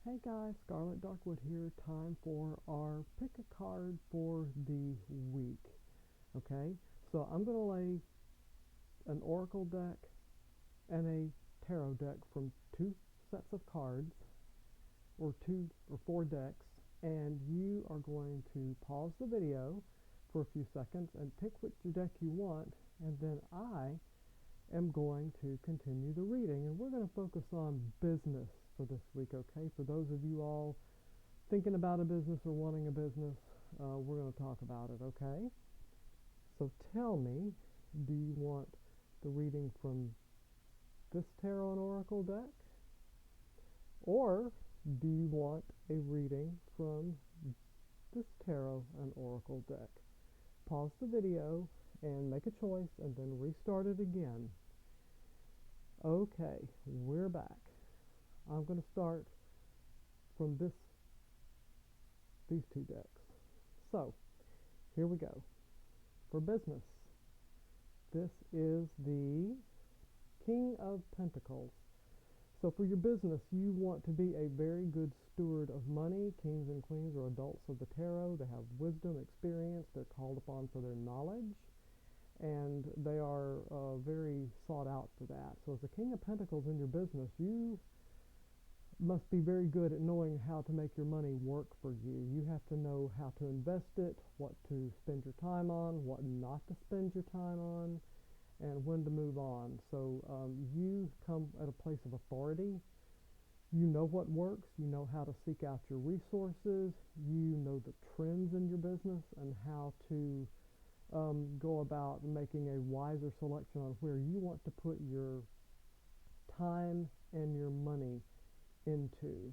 Hey guys, Scarlet Darkwood here. Time for our pick a card for the week. Okay, so I'm going to lay an Oracle deck and a Tarot deck from two sets of cards, or two or four decks, and you are going to pause the video for a few seconds and pick which deck you want, and then I am going to continue the reading, and we're going to focus on business for this week. Okay, for those of you all thinking about a business or wanting a business, we're going to talk about it. Okay, so tell me, do you want the reading from this tarot and oracle deck, or do you want a reading from this tarot and oracle deck? Pause the video and make a choice and then restart it again. Okay, we're back. I'm going to start from these two decks. So here we go. For business, this is the King of Pentacles. So for your business, you want to be a very good steward of money. Kings and queens are adults of the tarot. They have wisdom, experience. They're called upon for their knowledge, and they are very sought out for that. So as a King of Pentacles in your business, you must be very good at knowing how to make your money work for you. You have to know how to invest it, what to spend your time on, what not to spend your time on, and when to move on. So you come at a place of authority. You know what works. You know how to seek out your resources. You know the trends in your business and how to go about making a wiser selection on where you want to put your time and your money into.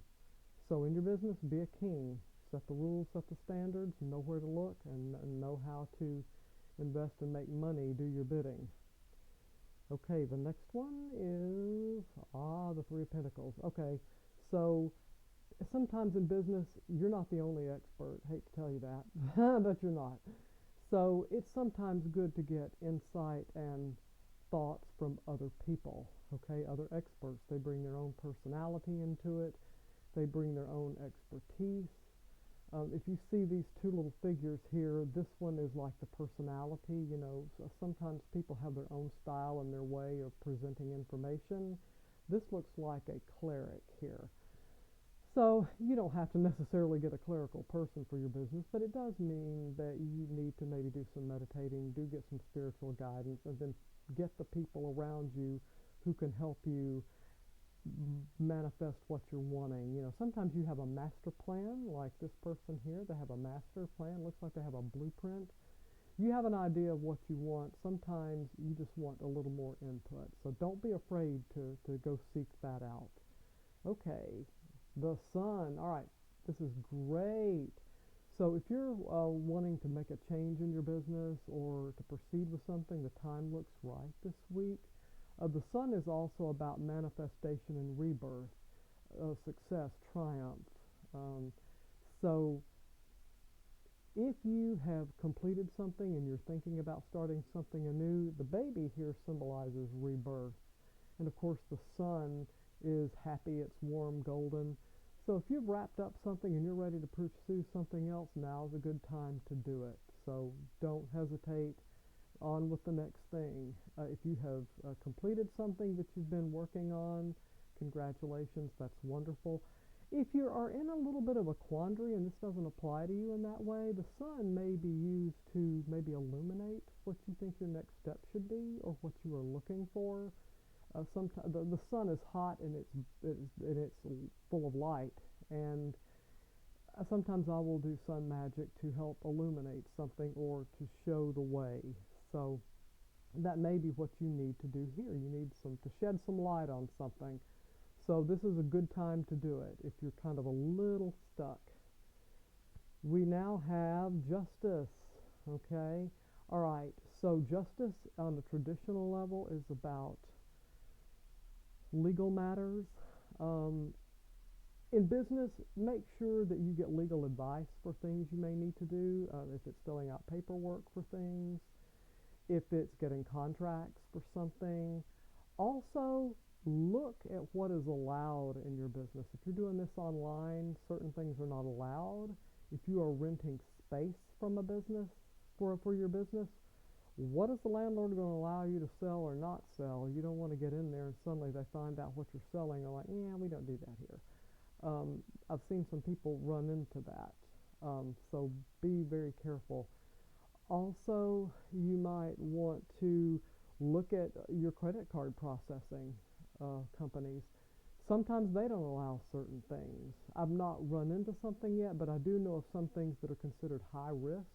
So in your business, be a king. Set the rules, set the standards, know where to look, and know how to invest and make money do your bidding. Okay, the next one is the Three of Pentacles. Okay, so sometimes in business, you're not the only expert. Hate to tell you that, but you're not. So it's sometimes good to get insight and thoughts from other people, okay, other experts. They bring their own personality into it. They bring their own expertise. If you see these two little figures here, this one is like the personality. So sometimes people have their own style and their way of presenting information. This looks like a cleric here. So you don't have to necessarily get a clerical person for your business, but it does mean that you need to maybe do some meditating, do get some spiritual guidance, and then get the people around you who can help you manifest what you're wanting. Sometimes you have a master plan, like this person here. They have a master plan. Looks like they have a blueprint. You have an idea of what you want. Sometimes you just want a little more input. So don't be afraid to go seek that out. Okay, the sun. All right, this is great. So if you're wanting to make a change in your business or to proceed with something, the time looks right this week. The sun is also about manifestation and rebirth, success, triumph. So if you have completed something and you're thinking about starting something anew, the baby here symbolizes rebirth. And of course the sun is happy, it's warm, golden. So if you've wrapped up something and you're ready to pursue something else, now's a good time to do it. So don't hesitate. On with the next thing. If you have completed something that you've been working on, congratulations, that's wonderful. If you are in a little bit of a quandary and this doesn't apply to you in that way, the sun may be used to maybe illuminate what you think your next step should be or what you are looking for. Sometimes the sun is hot and it's full of light, and sometimes I will do sun magic to help illuminate something or to show the way. So that may be what you need to do here. You need to shed some light on something. So this is a good time to do it if you're kind of a little stuck. We now have justice. Okay. All right. So justice on the traditional level is about legal matters. In business, make sure that you get legal advice for things you may need to do. If it's filling out paperwork for things, if it's getting contracts for something. Also, look at what is allowed in your business. If you're doing this online, certain things are not allowed. If you are renting space from a business for your business, what is the landlord going to allow you to sell or not sell? You don't want to get in there and suddenly they find out what you're selling and like, yeah, we don't do that here. I've seen some people run into that. So be very careful. Also, you might want to look at your credit card processing companies. Sometimes they don't allow certain things. I've not run into something yet, but I do know of some things that are considered high risk,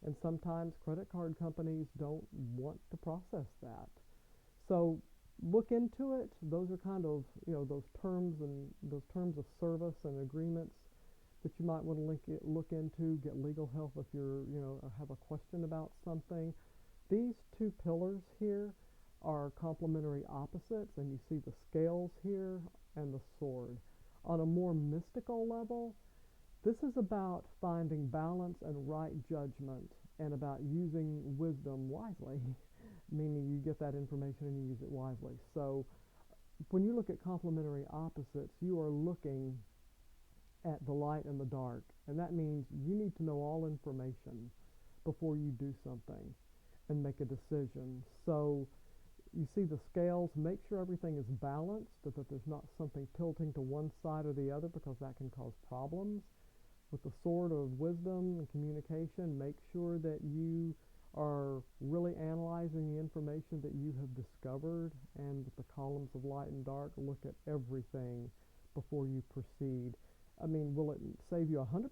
and sometimes credit card companies don't want to process that. So look into it. Those are kind of, those terms of service and agreements that you might want to look into. Get legal help if you're, have a question about something. These two pillars here are complementary opposites, and you see the scales here and the sword. On a more mystical level, this is about finding balance and right judgment and about using wisdom wisely, meaning you get that information and you use it wisely. So when you look at complementary opposites, you are looking at the light and the dark, and that means you need to know all information before you do something and make a decision. So you see the scales, make sure everything is balanced, that there's not something tilting to one side or the other, because that can cause problems. With the sword of wisdom and communication, make sure that you are really analyzing the information that you have discovered, and with the columns of light and dark, look at everything before you proceed. I mean, will it save you 100%?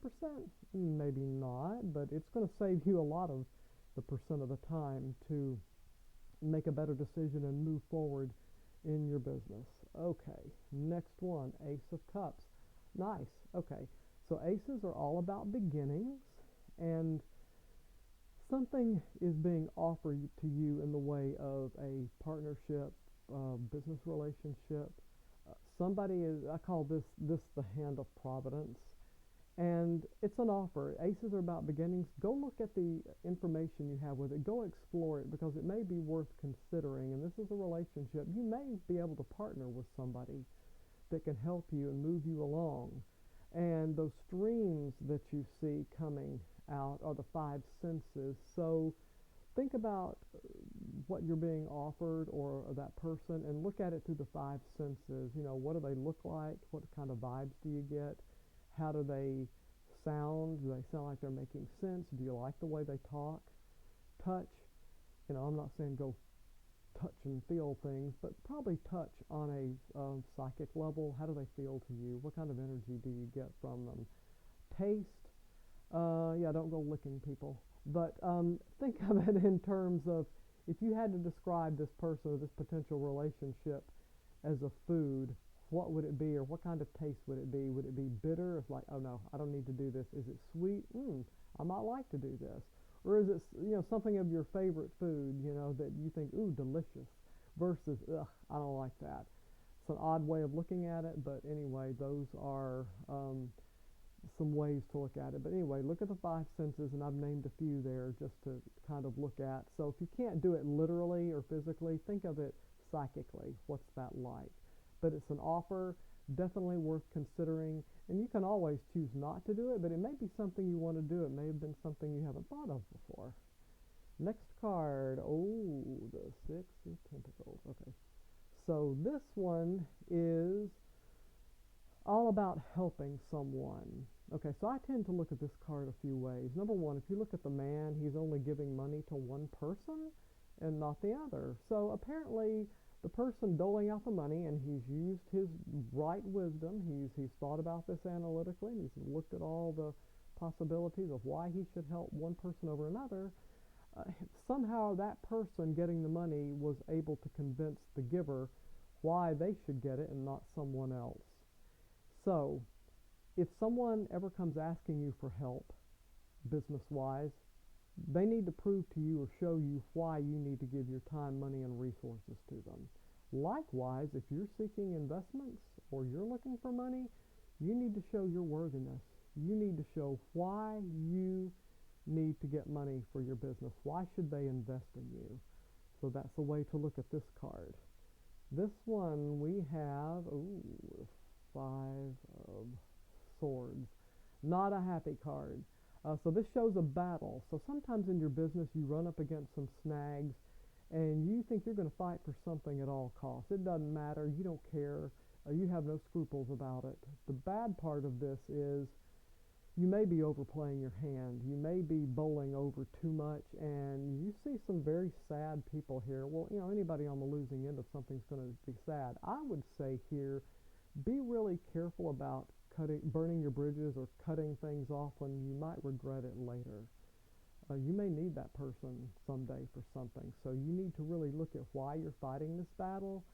Maybe not, but it's going to save you a lot of the percent of the time to make a better decision and move forward in your business. Okay, next one, Ace of Cups. Nice. Okay, so aces are all about beginnings, and something is being offered to you in the way of a partnership, business relationship. Somebody is, I call this the hand of providence, and it's an offer. Aces are about beginnings. Go look at the information you have with it. Go explore it, because it may be worth considering. And this is a relationship. You may be able to partner with somebody that can help you and move you along. And those streams that you see coming out are the five senses. So think about what you're being offered or that person, and look at it through the five senses. What do they look like? What kind of vibes do you get? How do they sound? Do they sound like they're making sense? Do you like the way they talk? Touch. I'm not saying go touch and feel things, but probably touch on a psychic level. How do they feel to you? What kind of energy do you get from them? Taste. Yeah, don't go licking people. But think of it in terms of, if you had to describe this person or this potential relationship as a food, what would it be, or what kind of taste would it be? Would it be bitter? It's like, oh no, I don't need to do this. Is it sweet? I might like to do this. Or is it, something of your favorite food, that you think, ooh, delicious, versus, ugh, I don't like that. It's an odd way of looking at it, but anyway, those are some ways to look at it. But anyway, look at the five senses, and I've named a few there just to kind of look at. So if you can't do it literally or physically, think of it psychically. What's that like? But it's an offer, definitely worth considering, and you can always choose not to do it, but it may be something you want to do. It may have been something you haven't thought of before. Next card, oh, the Six of Pentacles. Okay, so this one is all about helping someone. Okay, so I tend to look at this card a few ways. Number one, if you look at the man, he's only giving money to one person and not the other. So apparently the person doling out the money, and he's used his right wisdom. He's thought about this analytically, and he's looked at all the possibilities of why he should help one person over another. Somehow that person getting the money was able to convince the giver why they should get it and not someone else. So if someone ever comes asking you for help, business-wise, they need to prove to you or show you why you need to give your time, money, and resources to them. Likewise, if you're seeking investments or you're looking for money, you need to show your worthiness. You need to show why you need to get money for your business. Why should they invest in you? So that's the way to look at this card. This one we have, ooh, five of swords. Not a happy card. So this shows a battle. So sometimes in your business you run up against some snags and you think you're going to fight for something at all costs. It doesn't matter. You don't care. You have no scruples about it. The bad part of this is you may be overplaying your hand. You may be bowling over too much, and you see some very sad people here. Well, anybody on the losing end of something's going to be sad. I would say here, be really careful about burning your bridges or cutting things off when you might regret it later. You may need that person someday for something, so you need to really look at why you're fighting this battle.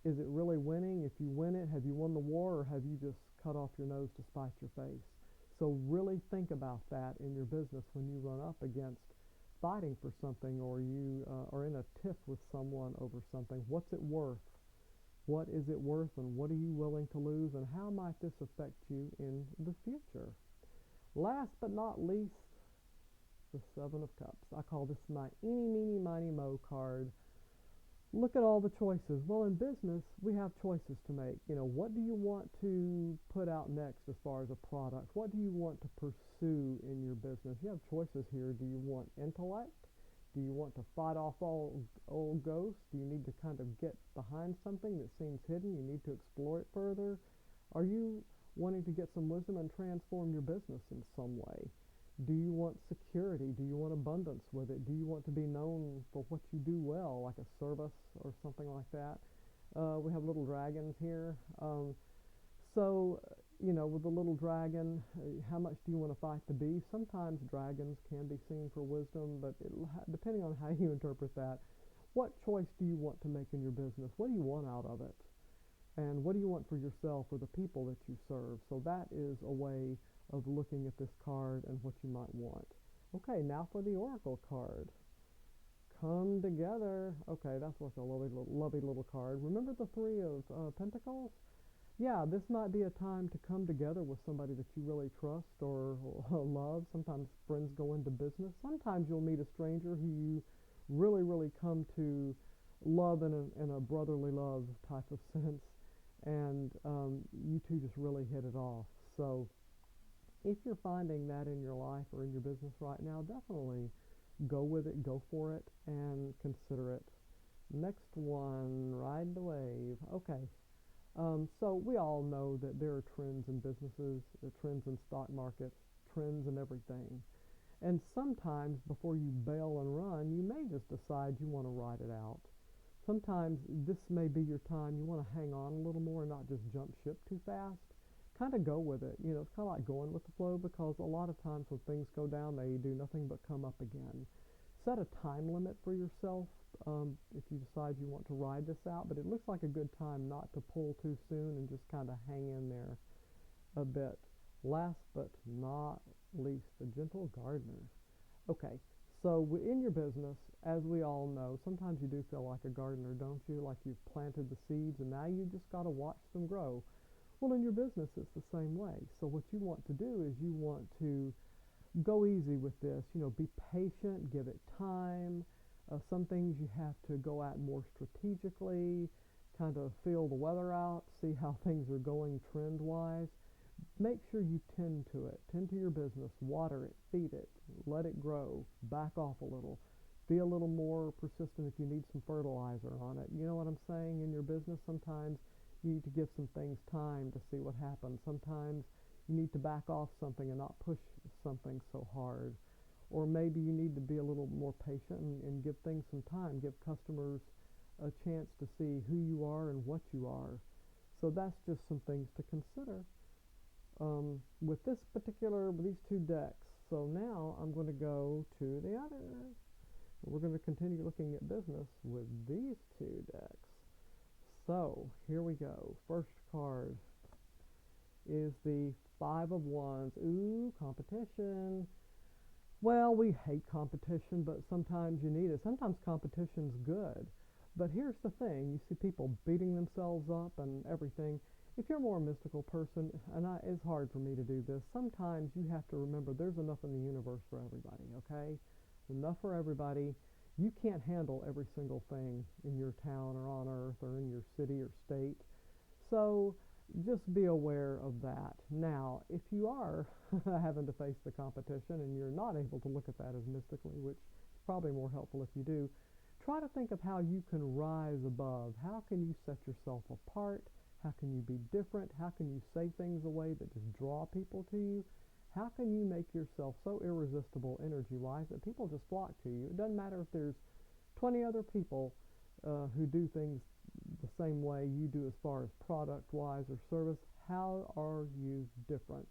Is it really winning? If you win it, have you won the war, or have you just cut off your nose to spite your face? So really think about that in your business when you run up against fighting for something, or you are in a tiff with someone over something. What's it worth? What is it worth, and what are you willing to lose, and how might this affect you in the future? Last but not least, the Seven of Cups. I call this my eeny, meeny, miny, mo card. Look at all the choices. Well, in business, we have choices to make. What do you want to put out next as far as a product? What do you want to pursue in your business? You have choices here. Do you want intellect? Do you want to fight off all old ghosts? Do you need to kind of get behind something that seems hidden? You need to explore it further. Are you wanting to get some wisdom and transform your business in some way? Do you want security? Do you want abundance with it? Do you want to be known for what you do well, like a service or something like that? We have little dragons here. So, with the little dragon, how much do you want to fight the beast? Sometimes dragons can be seen for wisdom, but depending on how you interpret that, what choice do you want to make in your business? What do you want out of it? And what do you want for yourself or the people that you serve? So that is a way of looking at this card and what you might want. Okay, now for the Oracle card. Come together. Okay, that's like a lovely little card. Remember the Three of Pentacles? Yeah, this might be a time to come together with somebody that you really trust or love. Sometimes friends go into business. Sometimes you'll meet a stranger who you really, really come to love in a brotherly love type of sense, and you two just really hit it off. So if you're finding that in your life or in your business right now, definitely go with it, go for it, and consider it. Next one, ride the wave. Okay, so we all know that there are trends in businesses, trends in stock markets, trends in everything. And sometimes before you bail and run, you may just decide you want to ride it out. Sometimes this may be your time. You want to hang on a little more and not just jump ship too fast. Kind of go with it. It's kind of like going with the flow, because a lot of times when things go down, they do nothing but come up again. Set a time limit for yourself if you decide you want to ride this out, but it looks like a good time not to pull too soon and just kind of hang in there a bit. Last but not least, the gentle gardener. Okay, so in your business, as we all know, sometimes you do feel like a gardener, don't you? Like you've planted the seeds and now you just got to watch them grow. Well, in your business, it's the same way. So what you want to do is you want to go easy with this. Be patient, give it time. Some things you have to go at more strategically, kind of feel the weather out, see how things are going trend-wise. Make sure you tend to it. Tend to your business. Water it, feed it, let it grow, back off a little. Be a little more persistent if you need some fertilizer on it. You know what I'm saying? In your business, sometimes you need to give some things time to see what happens. Sometimes you need to back off something and not push something so hard. Or maybe you need to be a little more patient and give things some time. Give customers a chance to see who you are and what you are. So that's just some things to consider with these two decks. So now I'm going to go to the other. We're going to continue looking at business with these two decks. So here we go. First card is the Five of Wands. Ooh, competition. Well, we hate competition, but sometimes you need it. Sometimes competition's good. But here's the thing. You see people beating themselves up and everything. If you're a more mystical person, and it's hard for me to do this, sometimes you have to remember there's enough in the universe for everybody, okay? Enough for everybody. You can't handle every single thing in your town or on earth or in your city or state. So just be aware of that. Now, if you are having to face the competition and you're not able to look at that as mystically, which is probably more helpful if you do, try to think of how you can rise above. How can you set yourself apart? How can you be different? How can you say things a way that just draw people to you? How can you make yourself so irresistible energy-wise that people just flock to you? It doesn't matter if there's 20 other people who do things the same way you do as far as product-wise or service. How are you different?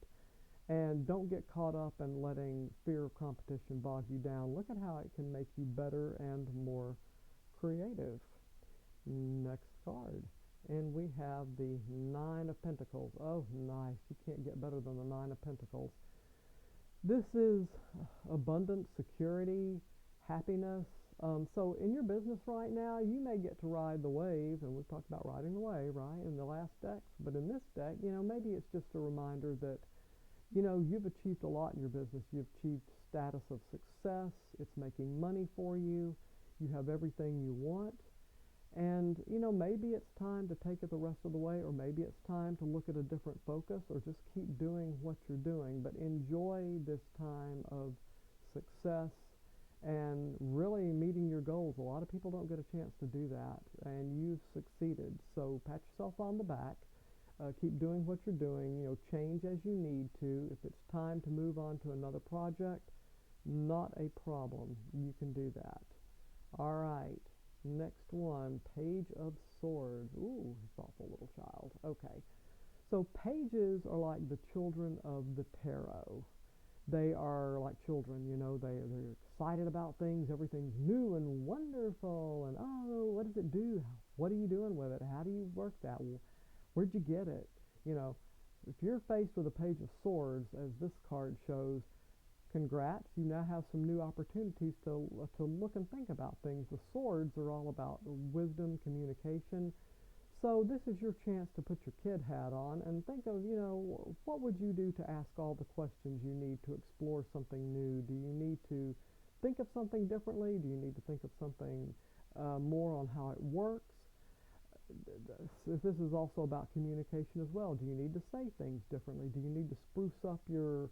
And don't get caught up in letting fear of competition bog you down. Look at how it can make you better and more creative. Next card. And we have the Nine of Pentacles. Oh, nice. You can't get better than the Nine of Pentacles. This is abundance, security, happiness. So in your business right now, you may get to ride the wave, and we've talked about riding the wave, right, in the last decks. But in this deck, maybe it's just a reminder that, you've achieved a lot in your business. You've achieved status of success. It's making money for you. You have everything you want. And, maybe it's time to take it the rest of the way, or maybe it's time to look at a different focus, or just keep doing what you're doing. But enjoy this time of success and really meeting your goals. A lot of people don't get a chance to do that, and you've succeeded. So pat yourself on the back. Keep doing what you're doing. Change as you need to. If it's time to move on to another project, not a problem. You can do that. All right. Next one, Page of Swords. Ooh, thoughtful little child. Okay. So pages are like the children of the tarot. They are like children, they're excited about things. Everything's new and wonderful. And, oh, what does it do? What are you doing with it? How do you work that? Where'd you get it? If you're faced with a Page of Swords, as this card shows, congrats, you now have some new opportunities to look and think about things. The swords are all about wisdom, communication. So this is your chance to put your kid hat on and think of, what would you do to ask all the questions you need to explore something new? Do you need to think of something differently? Do you need to think of something more on how it works? This is also about communication as well. Do you need to say things differently? Do you need to spruce up your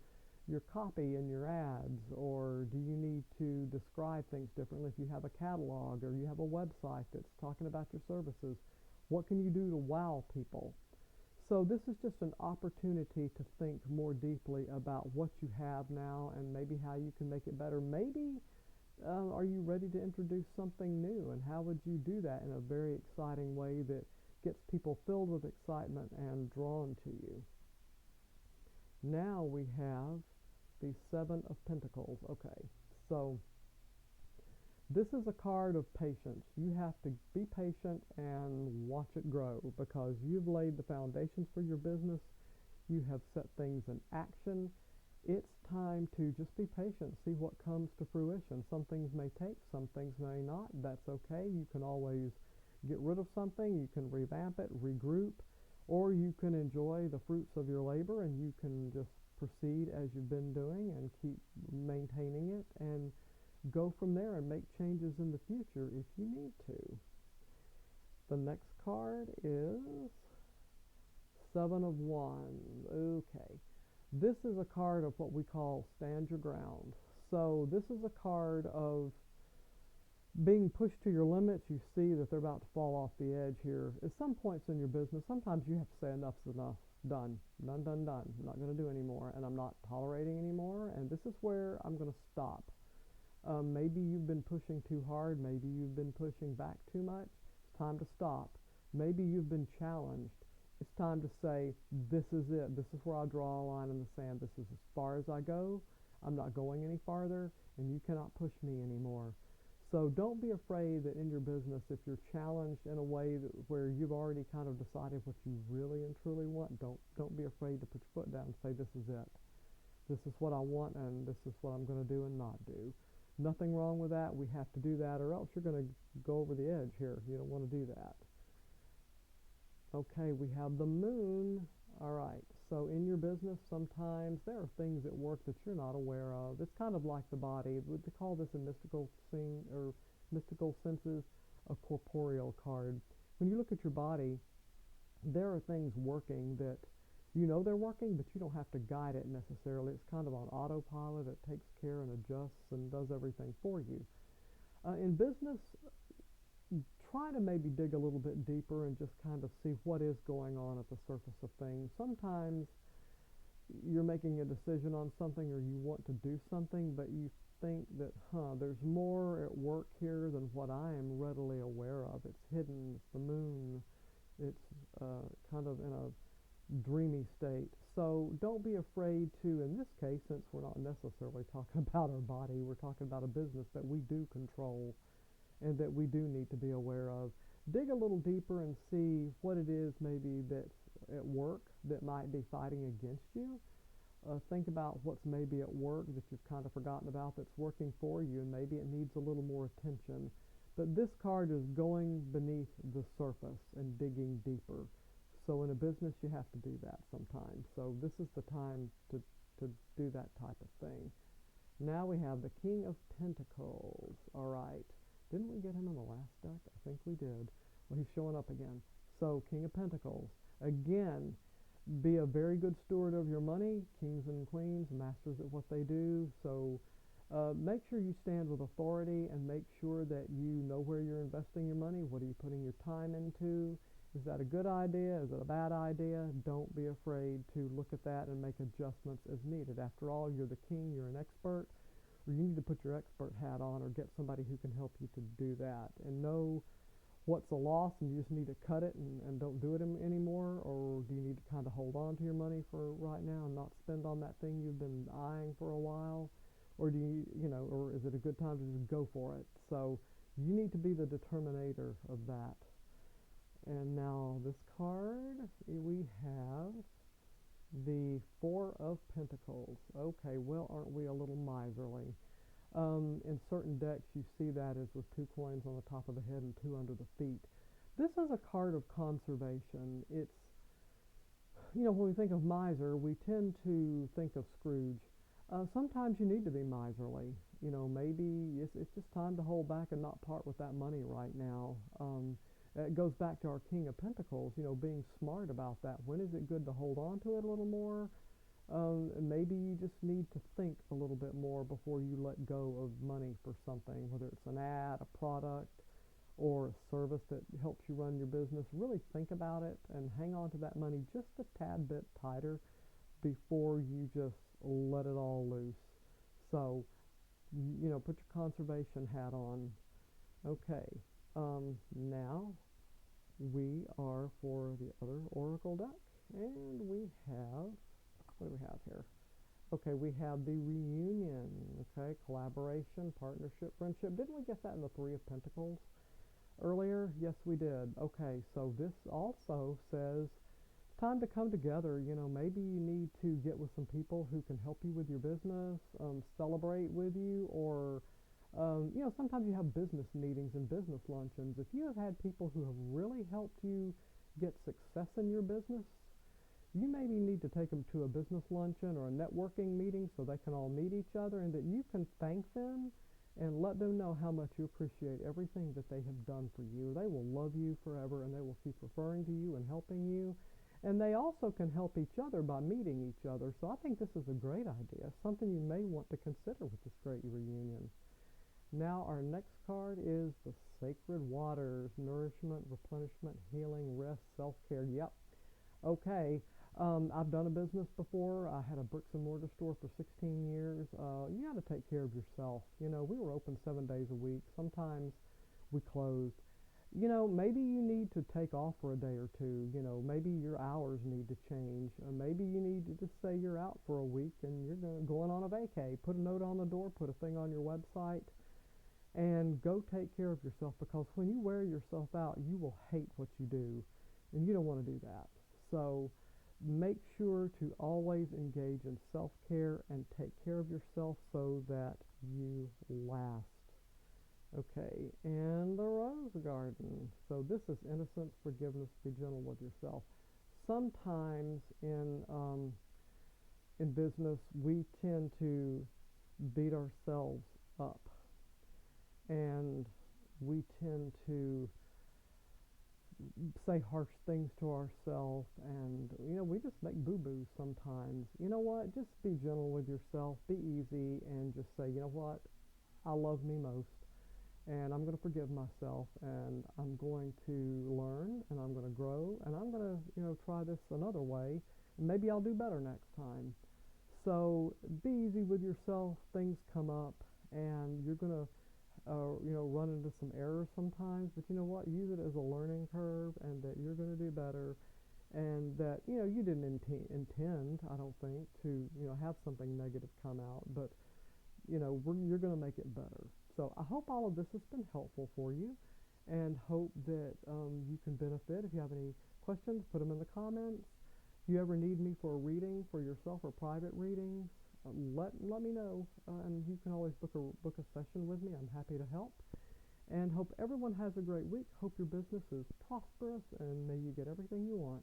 copy and your ads, or do you need to describe things differently if you have a catalog or you have a website that's talking about your services? What can you do to wow people? So this is just an opportunity to think more deeply about what you have now and maybe how you can make it better. Maybe are you ready to introduce something new, and how would you do that in a very exciting way that gets people filled with excitement and drawn to you? Now we have the Seven of Pentacles. Okay, so this is a card of patience. You have to be patient and watch it grow, because you've laid the foundations for your business. You have set things in action. It's time to just be patient, see what comes to fruition. Some things may take, some things may not. That's okay. You can always get rid of something. You can revamp it, regroup, or you can enjoy the fruits of your labor, and you can just proceed as you've been doing and keep maintaining it, and go from there and make changes in the future if you need to. The next card is Seven of Wands. Okay. This is a card of what we call stand your ground. So this is a card of being pushed to your limits. You see that they're about to fall off the edge here. At some points in your business, sometimes you have to say enough's enough. Done. Done, done, done. I'm not going to do anymore, and I'm not tolerating anymore, and this is where I'm going to stop. Maybe you've been pushing too hard. Maybe you've been pushing back too much. It's time to stop. Maybe you've been challenged. It's time to say, this is it. This is where I draw a line in the sand. This is as far as I go. I'm not going any farther, and you cannot push me anymore. So don't be afraid that in your business, if you're challenged in a way where you've already kind of decided what you really and truly want, don't be afraid to put your foot down and say, this is it. This is what I want, and this is what I'm going to do and not do. Nothing wrong with that. We have to do that, or else you're going to go over the edge here. You don't want to do that. Okay, we have the Moon. All right, so in your business, sometimes there are things at work that you're not aware of. It's kind of like the body. They call this a mystical senses, a corporeal card. When you look at your body, there are things working that you know they're working, but you don't have to guide it necessarily. It's kind of on autopilot. It takes care and adjusts and does everything for you. In business, try to maybe dig a little bit deeper and just kind of see what is going on at the surface of things. Sometimes you're making a decision on something or you want to do something, but you think that, there's more at work here than what I am readily aware of. It's hidden, it's the moon, it's kind of in a dreamy state. So don't be afraid to, in this case, since we're not necessarily talking about our body, we're talking about a business that we do control and that we do need to be aware of. Dig a little deeper and see what it is maybe that's at work that might be fighting against you. Think about what's maybe at work that you've kind of forgotten about that's working for you, and maybe it needs a little more attention. But this card is going beneath the surface and digging deeper. So in a business, you have to do that sometimes. So this is the time to do that type of thing. Now we have the King of Pentacles. All right. Didn't we get him in the last deck? I think we did. Well, he's showing up again. So King of Pentacles. Again, be a very good steward of your money. Kings and queens, masters at what they do. So make sure you stand with authority and make sure that you know where you're investing your money. What are you putting your time into? Is that a good idea? Is it a bad idea? Don't be afraid to look at that and make adjustments as needed. After all, you're the king, you're an expert, or you need to put your expert hat on or get somebody who can help you to do that. And know what's a loss and you just need to cut it and don't do it anymore, or do you need to kind of hold on to your money for right now and not spend on that thing you've been eyeing for a while? Or do or is it a good time to just go for it? So you need to be the determinator of that. And now this card, we have the Four of Pentacles. Okay, well, aren't we a little miserly? In certain decks, you see that as with 2 coins on the top of the head and 2 under the feet. This is a card of conservation. It's, when we think of miser, we tend to think of Scrooge. Sometimes you need to be miserly. Maybe it's just time to hold back and not part with that money right now. It goes back to our King of Pentacles, being smart about that. When is it good to hold on to it a little more? Maybe you just need to think a little bit more before you let go of money for something, whether it's an ad, a product, or a service that helps you run your business. Really think about it and hang on to that money just a tad bit tighter before you just let it all loose. So, put your conservation hat on. Okay, now we are for the other oracle deck, and we have, what do we have here? Okay, we have the reunion, okay, collaboration, partnership, friendship. Didn't we get that in the Three of Pentacles earlier? Yes, we did. Okay, so this also says it's time to come together. Maybe you need to get with some people who can help you with your business, celebrate with you, or sometimes you have business meetings and business luncheons. If you have had people who have really helped you get success in your business, you maybe need to take them to a business luncheon or a networking meeting so they can all meet each other, and that you can thank them and let them know how much you appreciate everything that they have done for you. They will love you forever, and they will keep referring to you and helping you. And they also can help each other by meeting each other. So I think this is a great idea, something you may want to consider with this great reunion. Now our next card is the Sacred Waters, nourishment, replenishment, healing, rest, self-care. Yep. Okay. I've done a business before. I had a bricks and mortar store for 16 years. You got to take care of yourself. We were open 7 days a week. Sometimes we closed. Maybe you need to take off for a day or two. Maybe your hours need to change. Maybe you need to just say you're out for a week and you're going on a vacay. Put a note on the door, put a thing on your website, and go take care of yourself, because when you wear yourself out, you will hate what you do, and you don't want to do that. So make sure to always engage in self-care and take care of yourself so that you last. Okay, and the Rose Garden. So this is innocence, forgiveness, be gentle with yourself. Sometimes in business, we tend to beat ourselves up. And we tend to say harsh things to ourselves, and we just make boo-boos sometimes. You know what, just be gentle with yourself, be easy, and just say, you know what, I love me most, and I'm going to forgive myself, and I'm going to learn, and I'm going to grow, and I'm going to try this another way, and maybe I'll do better next time. So be easy with yourself. Things come up, and you're going to run into some errors sometimes, but you know what? Use it as a learning curve, and that you're going to do better, and that you didn't intend, I don't think, to have something negative come out, but you're going to make it better. So I hope all of this has been helpful for you, and hope that you can benefit. If you have any questions, put them in the comments. If you ever need me for a reading for yourself or private readings, let me know, and you can always book a session with me. I'm happy to help. And hope everyone has a great week. Hope your business is prosperous, and may you get everything you want.